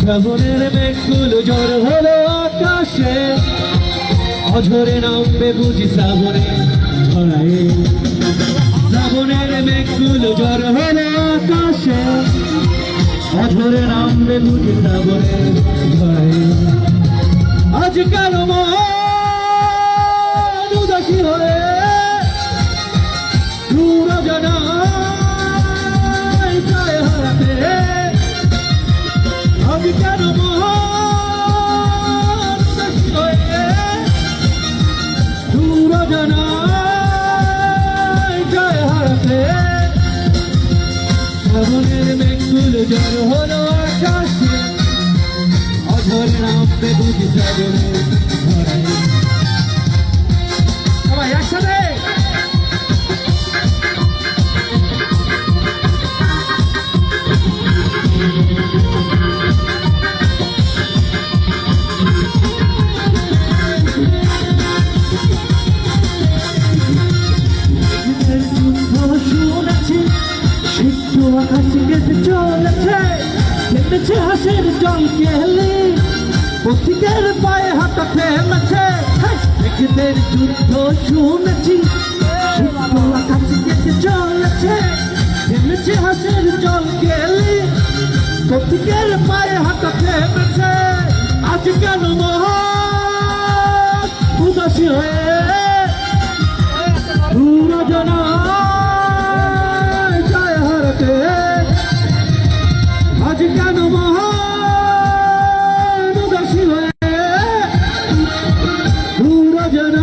শ্রাবণের মেঘগুলো ঝড় হলো আকাশে, অঝরে নামবে বুঝি শ্রাবণে ঝড়ায়। শ্রাবণের মেঘগুলো ঝড় হলো আকাশে, অঝরে নামবে বুঝি শ্রাবণে ঝড়ায়। আজ কেন মন উদাসী হয়ে দূর জানায় যায় হারাতে। আজ কেন মন উদাসী হয়ে দূর জানায় যায় হারাতে। শ্রাবণের মেঘগুলো ঝড় হলো আকাশে, অঝরে নামবে বুঝি শ্রাবণে ঝড়ায়। সবাই একসাথে শুনেছি সিদ্ধ আকাশ কেটে চলেছে, থেমেছে হাসির জল কেলি, পথিকের পায়ে হাঁটা থেমেছে। মেঘেদের যুদ্ধ শুনেছি সিদ্ধ আকাশ কেটে চলেছে, থেমেছে হাসির জল কেলি, পথিকের পায়ে হাঁটা থেমেছে। আজ কেন মন উদাসী হয়ে দূর জানায় যায় হারাতে। আজ কেন মন উদাসী হয়ে দূর জানায়